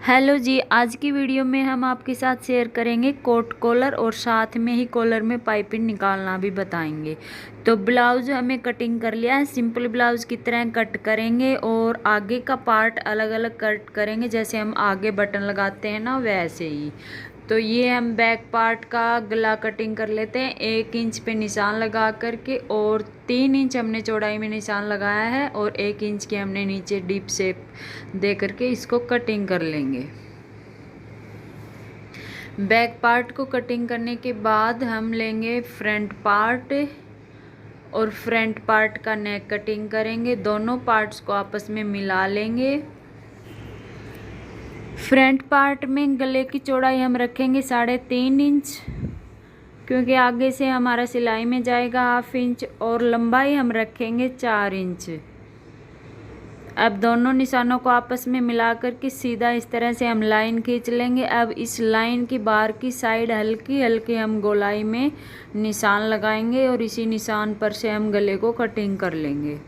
Hello जी, आज की video में हम आपके साथ शेयर करेंगे कोट कॉलर और साथ में ही कॉलर में पाइपिंग निकालना भी बताएंगे। तो ब्लाउज हमें कटिंग कर लिया है, सिंपल ब्लाउज की तरह कट करेंगे और आगे का पार्ट अलग अलग कट करेंगे, जैसे हम आगे बटन लगाते हैं ना वैसे ही। तो ये हम बैक पार्ट का गला कटिंग कर लेते हैं 1 इंच पे निशान लगा करके, और 3 इंच हमने चौड़ाई में निशान लगाया है और 1 इंच की हमने नीचे डीप शेप दे करके इसको कटिंग कर लेंगे। बैक पार्ट को कटिंग करने के बाद हम लेंगे फ्रंट पार्ट और फ्रंट पार्ट का नेक कटिंग करेंगे। दोनों पार्ट्स को आपस में मिला लेंगे। फ्रंट पार्ट में गले की चौड़ाई हम रखेंगे 3.5 इंच, क्योंकि आगे से हमारा सिलाई में जाएगा 1/2 इंच, और लंबाई हम रखेंगे 4 इंच। अब दोनों निशानों को आपस में मिला करके सीधा इस तरह से हम लाइन खींच लेंगे। अब इस लाइन की बाहर की साइड हल्की हल्की हम गोलाई में निशान लगाएंगे और इसी निशान पर से हम गले को कटिंग कर लेंगे।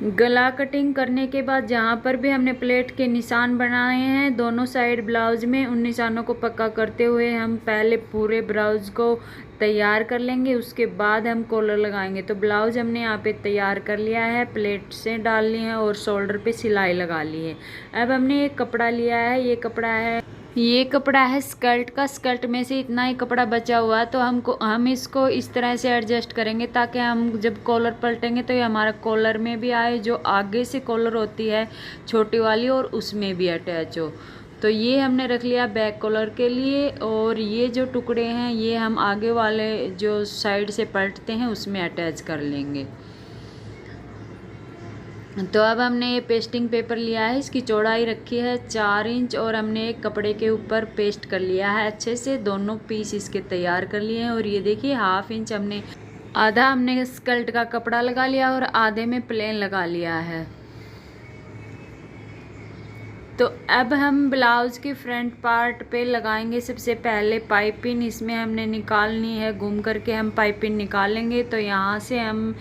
गला कटिंग करने के बाद जहाँ पर भी हमने प्लेट के निशान बनाए हैं दोनों साइड ब्लाउज में, उन निशानों को पक्का करते हुए हम पहले पूरे ब्लाउज को तैयार कर लेंगे, उसके बाद हम कॉलर लगाएंगे। तो ब्लाउज हमने यहाँ पे तैयार कर लिया है, प्लेट से डाल ली है और शोल्डर पे सिलाई लगा ली है। अब हमने एक कपड़ा लिया है, ये कपड़ा है स्कर्ट का। स्कर्ट में से इतना ही कपड़ा बचा हुआ है, तो हम इसको इस तरह से एडजस्ट करेंगे ताकि हम जब कॉलर पलटेंगे तो ये हमारा कॉलर में भी आए, जो आगे से कॉलर होती है छोटी वाली, और उसमें भी अटैच हो। तो ये हमने रख लिया बैक कॉलर के लिए, और ये जो टुकड़े हैं ये हम आगे वाले जो साइड से पलटते हैं उसमें अटैच कर लेंगे। तो अब हमने ये पेस्टिंग पेपर लिया है, इसकी चौड़ाई रखी है 4 इंच, और हमने एक कपड़े के ऊपर पेस्ट कर लिया है अच्छे से। दोनों पीस इसके तैयार कर लिए हैं, और ये देखिए 1/2 इंच आधा हमने स्कर्ट का कपड़ा लगा लिया और आधे में प्लेन लगा लिया है। तो अब हम ब्लाउज के फ्रंट पार्ट पे लगाएंगे सबसे पहले पाइपिंग। इसमें हमने निकालनी है, घूम करके हम पाइपिंग निकालेंगे। तो यहाँ से हम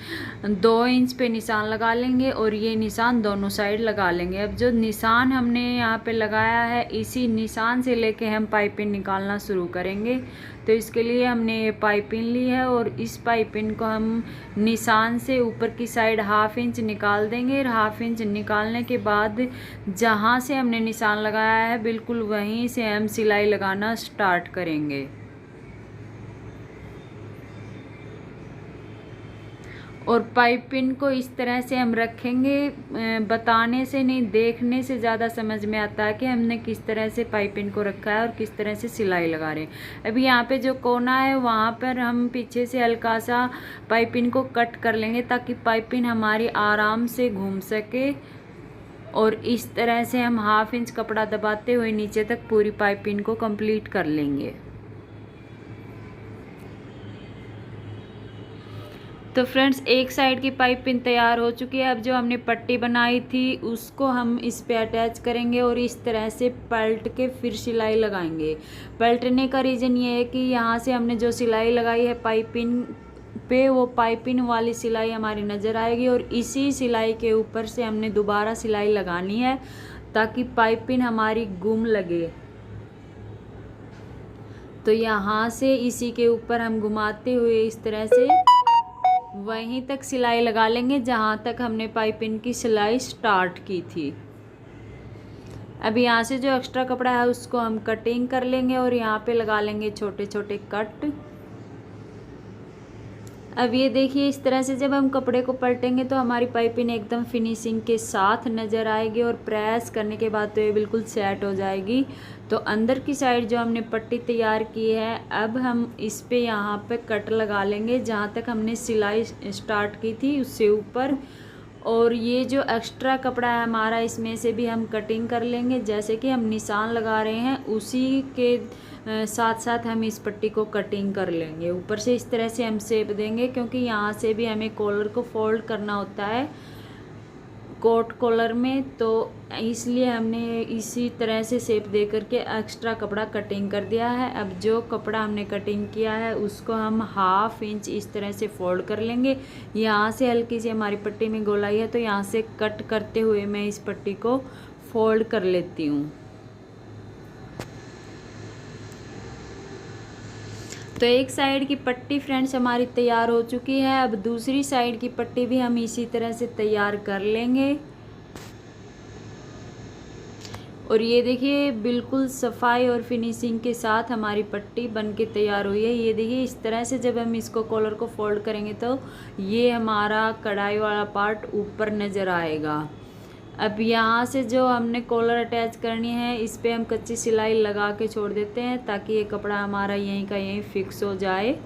2 इंच पे निशान लगा लेंगे और ये निशान दोनों साइड लगा लेंगे। अब जो निशान हमने यहाँ पे लगाया है इसी निशान से लेके हम पाइपिंग निकालना शुरू करेंगे। तो इसके लिए हमने ये पाइपिंग ली है और इस पाइपिंग को हम निशान से ऊपर की साइड 1/2 इंच निकाल देंगे। 1/2 इंच निकालने के बाद जहाँ से हमने निशान लगाया है बिल्कुल वहीं से हम सिलाई लगाना स्टार्ट करेंगे। और पाइपिंग को इस तरह से हम रखेंगे, बताने से नहीं देखने से ज़्यादा समझ में आता है कि हमने किस तरह से पाइपिंग को रखा है और किस तरह से सिलाई लगा रहे हैं। अभी यहाँ पे जो कोना है वहाँ पर हम पीछे से हल्का सा पाइपिंग को कट कर लेंगे ताकि पाइपिंग हमारी आराम से घूम सके। और इस तरह से हम 1/2 इंच कपड़ा दबाते हुए नीचे तक पूरी पाइपिंग को कंप्लीट कर लेंगे। तो फ्रेंड्स, एक साइड की पाइपिंग तैयार हो चुकी है। अब जो हमने पट्टी बनाई थी उसको हम इस पे अटैच करेंगे और इस तरह से पलट के फिर सिलाई लगाएंगे। पलटने का रीज़न ये है कि यहाँ से हमने जो सिलाई लगाई है पाइपिंग पे, वो पाइपिंग वाली सिलाई हमारी नज़र आएगी और इसी सिलाई के ऊपर से हमने दोबारा सिलाई लगानी है ताकि पाइपिंग हमारी गुम लगे। तो यहाँ से इसी के ऊपर हम घुमाते हुए इस तरह से वहीं तक सिलाई लगा लेंगे जहाँ तक हमने पाइपिंग की सिलाई स्टार्ट की थी। अब यहाँ से जो एक्स्ट्रा कपड़ा है उसको हम कटिंग कर लेंगे और यहाँ पे लगा लेंगे छोटे छोटे कट। अब ये देखिए इस तरह से जब हम कपड़े को पलटेंगे तो हमारी पाइपिंग एकदम फिनिशिंग के साथ नज़र आएगी और प्रेस करने के बाद तो ये बिल्कुल सेट हो जाएगी। तो अंदर की साइड जो हमने पट्टी तैयार की है अब हम इस पे यहाँ पे कट लगा लेंगे जहाँ तक हमने सिलाई स्टार्ट की थी उससे ऊपर। और ये जो एक्स्ट्रा कपड़ा है हमारा इसमें से भी हम कटिंग कर लेंगे, जैसे कि हम निशान लगा रहे हैं उसी के साथ साथ हम इस पट्टी को कटिंग कर लेंगे। ऊपर से इस तरह से हम शेप देंगे क्योंकि यहाँ से भी हमें कॉलर को फोल्ड करना होता है। कोट कॉलर में, तो इसलिए हमने इसी तरह से शेप दे करके एक्स्ट्रा कपड़ा कटिंग कर दिया है। अब जो कपड़ा हमने कटिंग किया है उसको हम 1/2 इंच इस तरह से फोल्ड कर लेंगे। यहाँ से हल्की सी हमारी पट्टी में गोलाई है, तो यहाँ से कट करते हुए मैं इस पट्टी को फोल्ड कर लेती हूँ। तो एक साइड की पट्टी फ्रेंड्स हमारी तैयार हो चुकी है। अब दूसरी साइड की पट्टी भी हम इसी तरह से तैयार कर लेंगे। और ये देखिए बिल्कुल सफाई और फिनिशिंग के साथ हमारी पट्टी बन के तैयार हुई है। ये देखिए इस तरह से जब हम इसको कॉलर को फोल्ड करेंगे तो ये हमारा कढ़ाई वाला पार्ट ऊपर नज़र आएगा। अब यहाँ से जो हमने कॉलर अटैच करनी है इस पे हम कच्ची सिलाई लगा के छोड़ देते हैं ताकि ये कपड़ा हमारा यहीं का यहीं फिक्स हो जाए।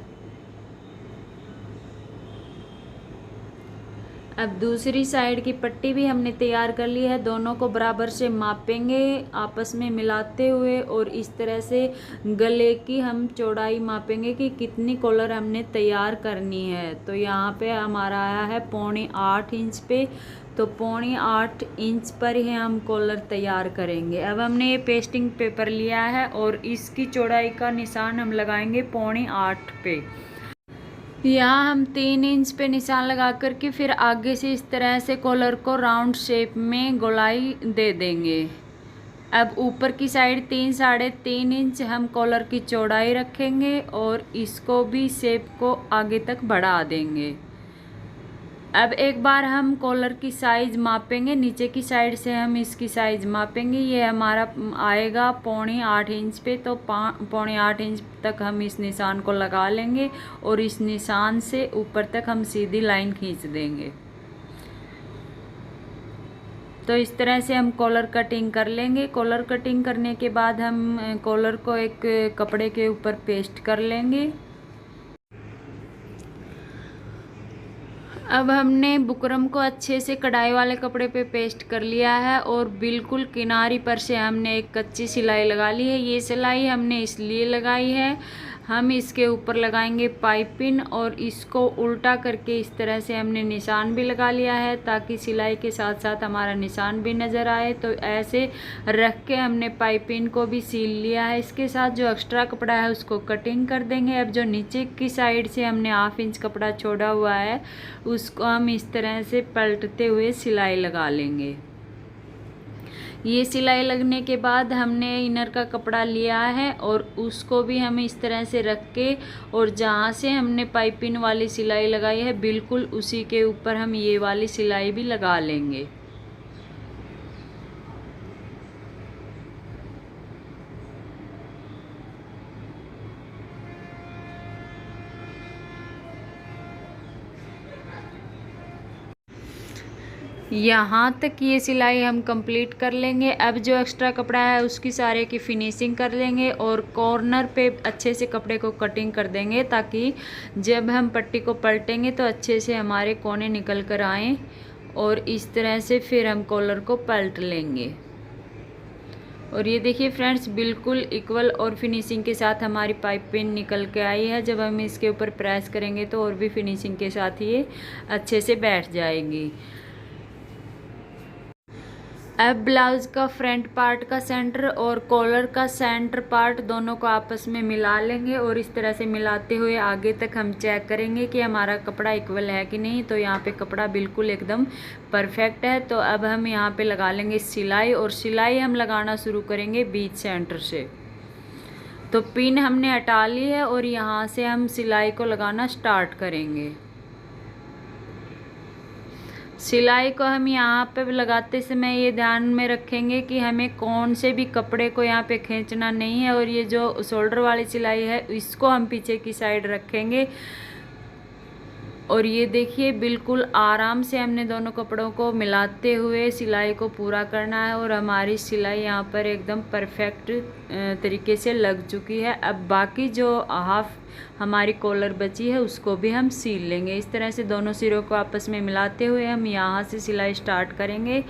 अब दूसरी साइड की पट्टी भी हमने तैयार कर ली है। दोनों को बराबर से मापेंगे आपस में मिलाते हुए, और इस तरह से गले की हम चौड़ाई मापेंगे कि कितनी कॉलर हमने तैयार करनी है। तो यहाँ पे हमारा आया है 7.25 इंच पे, तो 7.25 इंच पर ही हम कॉलर तैयार करेंगे। अब हमने ये पेस्टिंग पेपर लिया है और इसकी चौड़ाई का निशान हम लगाएंगे 7.25 पे। यहाँ हम 3 इंच पे निशान लगा करके फिर आगे से इस तरह से कॉलर को राउंड शेप में गोलाई दे देंगे। अब ऊपर की साइड 3-3.5 इंच हम कॉलर की चौड़ाई रखेंगे और इसको भी शेप को आगे तक बढ़ा देंगे। अब एक बार हम कॉलर की साइज़ मापेंगे, नीचे की साइड से हम इसकी साइज़ मापेंगे। ये हमारा आएगा 7.25 इंच पे, तो 7.25 इंच तक हम इस निशान को लगा लेंगे और इस निशान से ऊपर तक हम सीधी लाइन खींच देंगे। तो इस तरह से हम कॉलर कटिंग कर लेंगे। कॉलर कटिंग करने के बाद हम कॉलर को एक कपड़े के ऊपर पेस्ट कर लेंगे। अब हमने बुकरम को अच्छे से कढ़ाई वाले कपड़े पे पेस्ट कर लिया है और बिल्कुल किनारी पर से हमने एक कच्ची सिलाई लगा ली है। ये सिलाई हमने इसलिए लगाई है, हम इसके ऊपर लगाएंगे पाइपिंग और इसको उल्टा करके इस तरह से हमने निशान भी लगा लिया है ताकि सिलाई के साथ साथ हमारा निशान भी नज़र आए। तो ऐसे रख के हमने पाइपिंग को भी सील लिया है। इसके साथ जो एक्स्ट्रा कपड़ा है उसको कटिंग कर देंगे। अब जो नीचे की साइड से हमने 1/2 इंच कपड़ा छोड़ा हुआ है उसको हम इस तरह से पलटते हुए सिलाई लगा लेंगे। ये सिलाई लगने के बाद हमने इनर का कपड़ा लिया है और उसको भी हम इस तरह से रख के, और जहाँ से हमने पाइपिंग वाली सिलाई लगाई है बिल्कुल उसी के ऊपर हम ये वाली सिलाई भी लगा लेंगे। यहाँ तक ये सिलाई हम कंप्लीट कर लेंगे। अब जो एक्स्ट्रा कपड़ा है उसकी सारे की फिनिशिंग कर लेंगे और कॉर्नर पे अच्छे से कपड़े को कटिंग कर देंगे ताकि जब हम पट्टी को पलटेंगे तो अच्छे से हमारे कोने निकल कर आएँ। और इस तरह से फिर हम कॉलर को पलट लेंगे। और ये देखिए फ्रेंड्स बिल्कुल इक्वल और फिनिशिंग के साथ हमारी पाइपिंग निकल के आई है। जब हम इसके ऊपर प्रेस करेंगे तो और भी फिनिशिंग के साथ ये अच्छे से बैठ जाएगी। अब ब्लाउज का फ्रंट पार्ट का सेंटर और कॉलर का सेंटर पार्ट दोनों को आपस में मिला लेंगे और इस तरह से मिलाते हुए आगे तक हम चेक करेंगे कि हमारा कपड़ा इक्वल है कि नहीं। तो यहाँ पे कपड़ा बिल्कुल एकदम परफेक्ट है। तो अब हम यहाँ पे लगा लेंगे सिलाई, और सिलाई हम लगाना शुरू करेंगे बीच सेंटर से। तो पिन हमने हटा ली है और यहाँ से हम सिलाई को लगाना स्टार्ट करेंगे। सिलाई को हम यहाँ पे लगाते समय ये ध्यान में रखेंगे कि हमें कौन से भी कपड़े को यहाँ पे खींचना नहीं है, और ये जो शोल्डर वाली सिलाई है इसको हम पीछे की साइड रखेंगे। और ये देखिए बिल्कुल आराम से हमने दोनों कपड़ों को मिलाते हुए सिलाई को पूरा करना है और हमारी सिलाई यहाँ पर एकदम परफेक्ट तरीके से लग चुकी है। अब बाकी जो हाफ हमारी कॉलर बची है उसको भी हम सील लेंगे। इस तरह से दोनों सिरों को आपस में मिलाते हुए हम यहाँ से सिलाई स्टार्ट करेंगे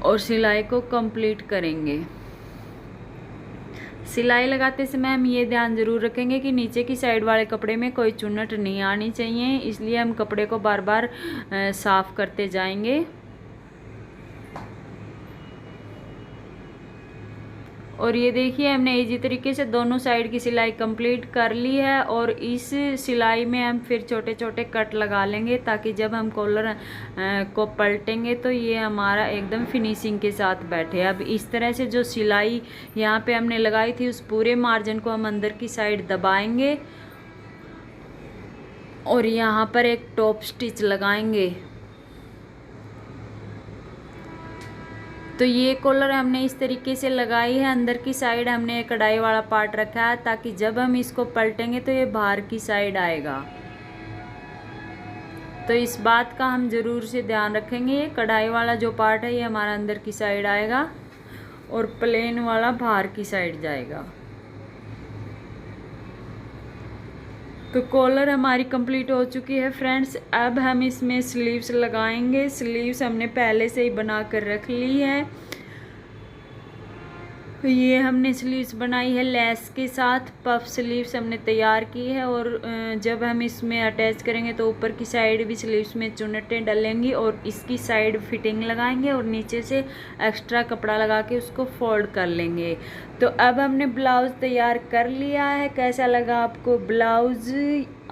और सिलाई को कंप्लीट करेंगे। सिलाई लगाते समय हम ये ध्यान ज़रूर रखेंगे कि नीचे की साइड वाले कपड़े में कोई चुन्नट नहीं आनी चाहिए, इसलिए हम कपड़े को बार बार साफ़ करते जाएंगे। और ये देखिए हमने इजी तरीके से दोनों साइड की सिलाई कंप्लीट कर ली है। और इस सिलाई में हम फिर छोटे छोटे कट लगा लेंगे ताकि जब हम कॉलर को पलटेंगे तो ये हमारा एकदम फिनिशिंग के साथ बैठे। अब इस तरह से जो सिलाई यहाँ पे हमने लगाई थी उस पूरे मार्जिन को हम अंदर की साइड दबाएंगे और यहाँ पर एक टॉप स्टिच लगाएंगे। तो ये कॉलर हमने इस तरीके से लगाई है। अंदर की साइड हमने एक कढ़ाई वाला पार्ट रखा है ताकि जब हम इसको पलटेंगे तो ये बाहर की साइड आएगा। तो इस बात का हम ज़रूर से ध्यान रखेंगे। ये कढ़ाई वाला जो पार्ट है ये हमारा अंदर की साइड आएगा और प्लेन वाला बाहर की साइड जाएगा। तो कॉलर हमारी कंप्लीट हो चुकी है फ्रेंड्स। अब हम इसमें स्लीव्स लगाएंगे। स्लीव्स हमने पहले से ही बना कर रख ली है। ये हमने स्लीव्स बनाई है लेस के साथ, पफ स्लीव्स हमने तैयार की है। और जब हम इसमें अटैच करेंगे तो ऊपर की साइड भी स्लीव्स में चुन्नटें डलेंगी और इसकी साइड फिटिंग लगाएंगे और नीचे से एक्स्ट्रा कपड़ा लगा के उसको फोल्ड कर लेंगे। तो अब हमने ब्लाउज़ तैयार कर लिया है। कैसा लगा आपको ब्लाउज़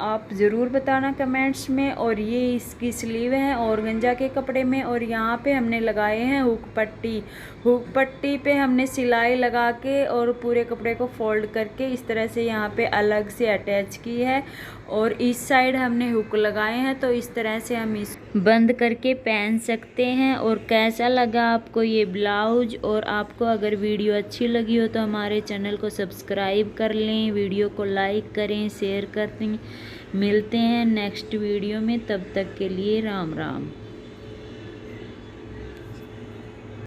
आप ज़रूर बताना कमेंट्स में। और ये इसकी स्लीव है ऑर्गेन्जा के कपड़े में। और यहाँ पे हमने लगाए हैं हुक पट्टी। हुक पट्टी पे हमने सिलाई लगा के और पूरे कपड़े को फोल्ड करके इस तरह से यहाँ पे अलग से अटैच की है। और इस साइड हमने हुक लगाए हैं तो इस तरह से हम इस बंद करके पहन सकते हैं। और कैसा लगा आपको ये ब्लाउज। और आपको अगर वीडियो अच्छी लगी हो तो हमारे चैनल को सब्सक्राइब कर लें, वीडियो को लाइक करें, शेयर करें। मिलते हैं नेक्स्ट वीडियो में, तब तक के लिए राम राम।